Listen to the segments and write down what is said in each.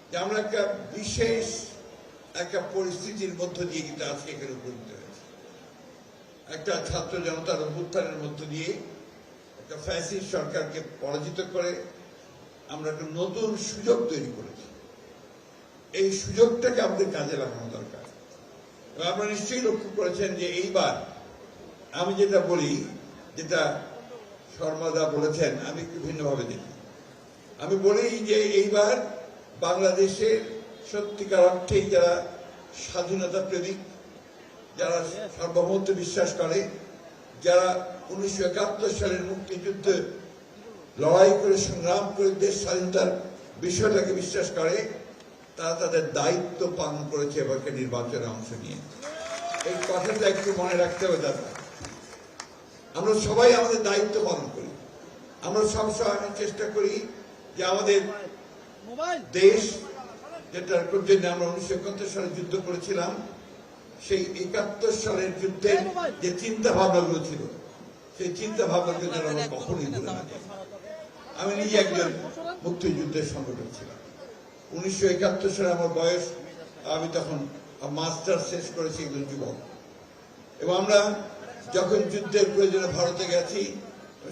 যে আমরা একটা বিশেষ একটা পরিস্থিতির মধ্য দিয়ে কিন্তু আজকে এখানে উপনীত হয়েছে। একটা ছাত্র জনতার অভ্যুত্থানের মধ্য দিয়ে একটা ফ্যাসিস্ট সরকারকে পরাজিত করে আমরা একটা নতুন সুযোগ তৈরি করেছি। এই সুযোগটাকে আমাদের কাজে লাগানো দরকার। আপনারা নিশ্চয়ই লক্ষ্য করেছেন যে এইবার আমি যেটা বলি, যেটা শর্মাদা বলেছেন, আমি একটু ভিন্নভাবে দেখি। আমি বলি যে এইবার বাংলাদেশের সত্যিকার অর্থেই যারা স্বাধীনতা প্রেমিক, যারা সার্বভৌমত্বে বিশ্বাস করে, যারা 1971 সালের মুক্তিযুদ্ধে লড়াই করে সংগ্রাম করে দেশ স্বাধীনতার বিষয়টাকে বিশ্বাস করে, তারা তাদের দায়িত্ব পালন করেছে এবারকে নির্বাচনে অংশ নিয়ে। এই কথাটা একটু মনে রাখতে হবে দাদা। আমরা সবাই আমাদের দায়িত্ব পালন করি। আমরা সবসময় চেষ্টা করি যে আমাদের দেশ, যেটার জন্য আমরা 1971 সালে যুদ্ধ করেছিলাম, সেই 71 সালের যুদ্ধের যে চিন্তা ভাবনাগুলো ছিল, সেই চিন্তা ভাবনাকে যেন আমরা কখনই ভুলে না যাই। আমি নিজে একজন মুক্তিযুদ্ধের সংগঠক ছিলাম। 1971 সালে আমার বয়স, আমি তখন মাস্টার্স শেষ করেছি, একজন যুবক। এবং আমরা যখন যুদ্ধের প্রয়োজনে ভারতে গেছি,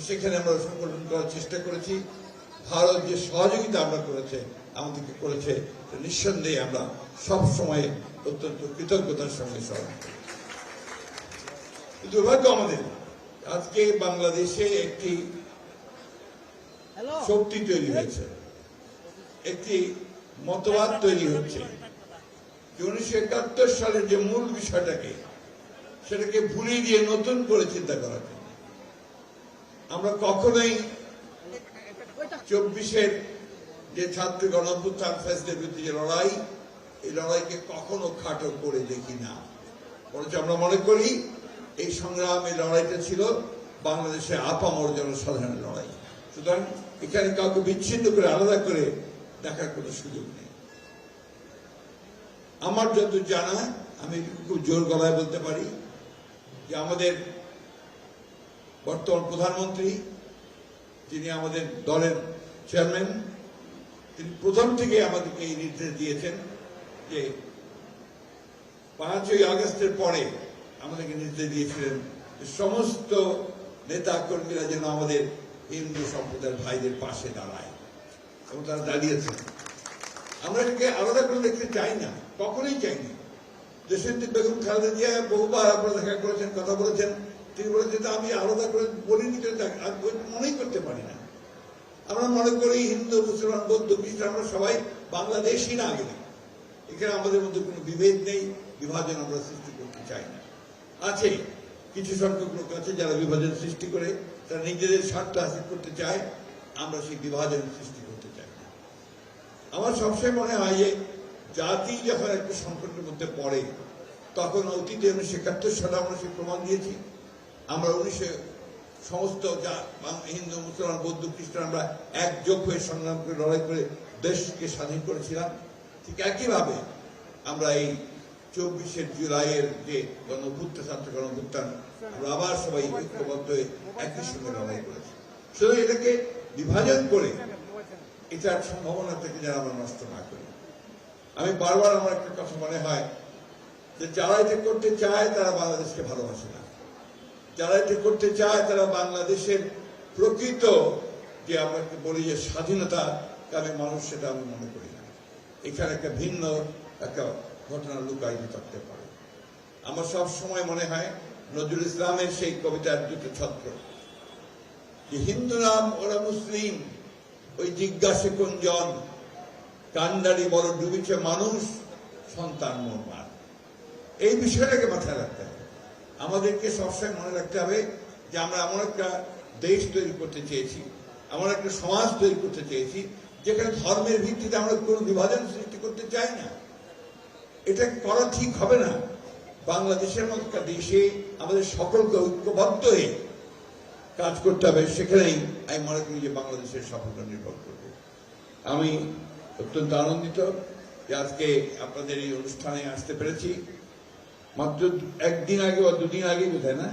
সেখানে আমরা সংগঠন করার চেষ্টা করেছি। ভারত যে সহযোগিতা আমরা আমাদেরকে করেছে, নিঃসন্দেহে আমরা সব সময় অত্যন্ত কৃতজ্ঞতার সঙ্গে স্মরণ করি। দুর্ভাগ্য আমাদের, আজকে বাংলাদেশে একটি শক্তি তৈরি হয়েছে, একটি মতবাদ তৈরি হচ্ছে। 1971 সালের যে মূল বিষয়টাকে, সেটাকে ভুলিয়ে দিয়ে নতুন করে চিন্তা করার জন্য আমরা কখনোই 24-এর যে ছাত্র গণঅভ্যুত্থান ফ্যাসিস্টের বিরুদ্ধে যে লড়াই, এই লড়াইকে কখনো খাটো করে দেখি না। বরঞ্চ আমরা মনে করি এই সংগ্রাম, এই লড়াইটা ছিল বাংলাদেশের আপামর জনসাধারণের লড়াই। সুতরাং এখানে কাউকে বিচ্ছিন্ন করে আলাদা করে দেখার কোনো সুযোগ নেই। আমার যত জানা, আমি খুব জোর গলায় বলতে পারি যে আমাদের বর্তমান প্রধানমন্ত্রী, যিনি আমাদের দলের চেয়ারম্যান, তিনি প্রথম থেকে আমাদেরকে এই নির্দেশ দিয়েছেন যে 5ই আগস্টের পরে আমাদেরকে নির্দেশ দিয়েছিলেন যে সমস্ত নেতা কর্মীরা যেন আমাদের হিন্দু সম্প্রদায়ের ভাইদের পাশে দাঁড়ায়, এবং তারা দাঁড়িয়েছেন। আমরা এটাকে আলাদা করে দেখতে চাই না, কখনোই চাইনি। দেশনেত্রী বেগম খালেদা জিয়া বহুবার আপনারা দেখা করেছেন, কথা বলেছেন, তিনি বলেছেন আমি আলাদা করে বলিনি, মনেই করতে পারি না। আমরা মনে করি হিন্দু, মুসলমান, বৌদ্ধ, খ্রিস্টান আমরা সবাই বাংলাদেশই না আগে। এখানে আমাদের মধ্যে কোনো বিভেদ নেই, বিভাজন আমরা সৃষ্টি করতে চাই না। আছে কিছু সংখ্যক লোক আছে যারা বিভাজন সৃষ্টি করে তারা নিজেদের স্বার্থ হাসিল করতে চায়, আমরা সেই বিভাজন সৃষ্টি করতে চাই না। আমার সবসময় মনে হয় যে জাতি যখন একটা সংকটের মধ্যে পড়ে, তখন অতীতে 1971 সালে আমরা সেই প্রমাণ দিয়েছি। আমরা সমস্ত হিন্দু, মুসলমান, বৌদ্ধ, খ্রিস্টান আমরা একযোগ হয়ে সংগ্রাম করে লড়াই করে দেশকে স্বাধীন করেছিলাম। ঠিক একইভাবে আমরা এই 24 জুলাইয়ের যে ছাত্র গণঅভ্যুত্থান, আমরা আবার সবাই ঐক্যবদ্ধ হয়ে একই সঙ্গে লড়াই করেছি। শুধু এটাকে বিভাজন করে এটার সম্ভাবনা থেকে যেন আমরা নষ্ট না করি। আমি বারবার আমার একটা কথা মনে হয় যে যারা এটা করতে চায় তারা বাংলাদেশকে ভালোবাসে না। যারা এটা করতে চায় তারা বাংলাদেশের প্রকৃত যে আমরা বলি যে স্বাধীনতাকামী মানুষ, সেটা আমি মনে করি না। এখানে একটা ভিন্ন একটা ঘটনা লুকায়িত থাকতে পারে। আমার সব সময় মনে হয় নজরুল ইসলামের সেই কবিতার দুটো ছত্র, যে হিন্দু নাম ওরা মুসলিম, ওই জিজ্ঞাসে কুঞ্জন, কান্ডারি বড় ডুবিছে মানুষ, সন্তান মোরমার। এই বিষয়টাকে মাথায় রাখতে হবে। আমাদেরকে সবসময় মনে রাখতে হবে যে আমরা এমন একটা দেশ তৈরি করতে চেয়েছি, এমন একটা সমাজ তৈরি করতে চেয়েছি যেখানে ধর্মের ভিত্তিতে আমরা কোনো বিভাজন সৃষ্টি করতে চাই না। এটা করা ঠিক হবে না। বাংলাদেশের মতো একটা দেশে আমাদের সকলকে ঐক্যবদ্ধ হয়ে কাজ করতে হবে। সেখানেই আমি মনে করি যে বাংলাদেশের সফলতা নির্ভর করবে। আমি অত্যন্ত আনন্দিত যে আজকে আপনাদের এই অনুষ্ঠানে আসতে পেরেছি। মাত্র একদিন আগে বা দুদিন আগে বোধহয় না,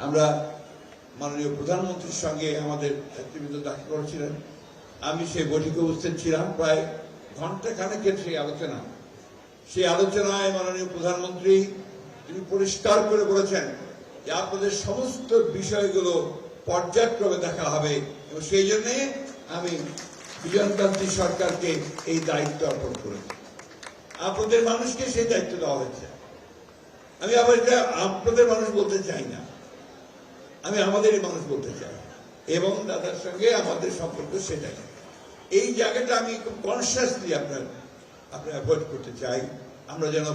আমরা মাননীয় প্রধানমন্ত্রীর সঙ্গে আমাদের নেতৃবৃন্দ দেখা করেছিলেন। আমি সেই বৈঠকে উপস্থিত ছিলাম। প্রায় ঘন্টা খানেকের সেই আলোচনায় মাননীয় প্রধানমন্ত্রী তিনি পরিষ্কার করে বলেছেন যে আপনাদের সমস্ত বিষয়গুলো পর্যায়ক্রমে দেখা হবে এবং সেই জন্য আমি বিজয়কান্তি সরকারকে এই দায়িত্ব অর্পণ করেছি। আপনাদের মানুষকে সেই দায়িত্ব দেওয়া হয়েছে। আমি আবার এটা আপনাদের মানুষ বলতে চাই না, আমি আমাদেরই মানুষ বলতে চাই এবং দাদার সঙ্গে আমাদের সম্পর্ক সেটাই। এই জায়গাটা আমি খুব কনসিয়াসলি আপনার অ্যাভয়েড করতে চাই। আমরা যেন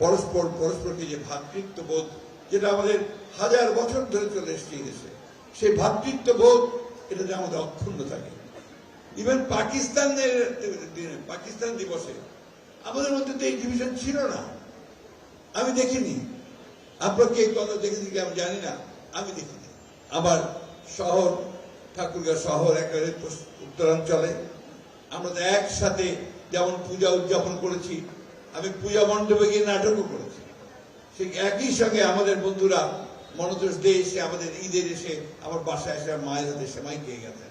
পরস্পরকে যে ভ্রাতৃত্ববোধ যেটা আমাদের হাজার বছর ধরে চলে এসছে এই দেশে, সেই ভ্রাতৃত্ববোধ এটা যে আমাদের অক্ষুণ্ণ থাকে। ইভেন পাকিস্তান দিবসে আমাদের মধ্যে তো এই ডিভিশন ছিল না, আমি দেখিনি। আপনার কে কত দেখেছি কি আমি জানি না, আমি দেখিনি। আমার শহর ঠাকুরগাঁও শহর একেবারে উত্তরাঞ্চলে আমরা তো একসাথে যেমন পূজা উদযাপন করেছি, আমি পূজা মণ্ডপে গিয়ে নাটকও করেছি। সেই একই সঙ্গে আমাদের বন্ধুরা মনোযোগ দিয়ে এসে আমাদের ঈদের এসে আমার বাসায় এসে মায়ের হাতে সেমাই খেয়ে গেছেন।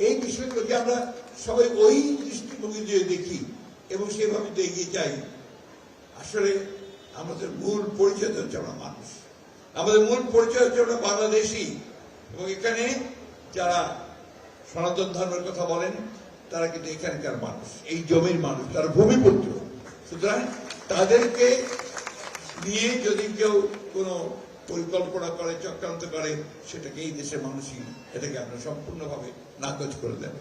এই বিষয়গুলোকে আমরা সবাই ওই দৃষ্টিভঙ্গি দিয়ে দেখি এবং সেভাবে তো এগিয়ে যাই। আসলে আমাদের মূল পরিচয় হচ্ছে আমরা মানুষ, আমাদের মূল পরিচয় হচ্ছে আমরা বাংলাদেশি এবং এখানে যারা সনাতন ধর্মের কথা বলেন তারা কিন্তু এখানকার মানুষ, এই জমির মানুষ, তারা ভূমিপুত্র। সুতরাং তাদেরকে নিয়ে যদি কেউ কোনো পরিকল্পনা করে, চক্রান্ত করে, সেটাকে এই দেশের মানুষই এটাকে আমরা সম্পূর্ণভাবে নাকচ করে দেবে।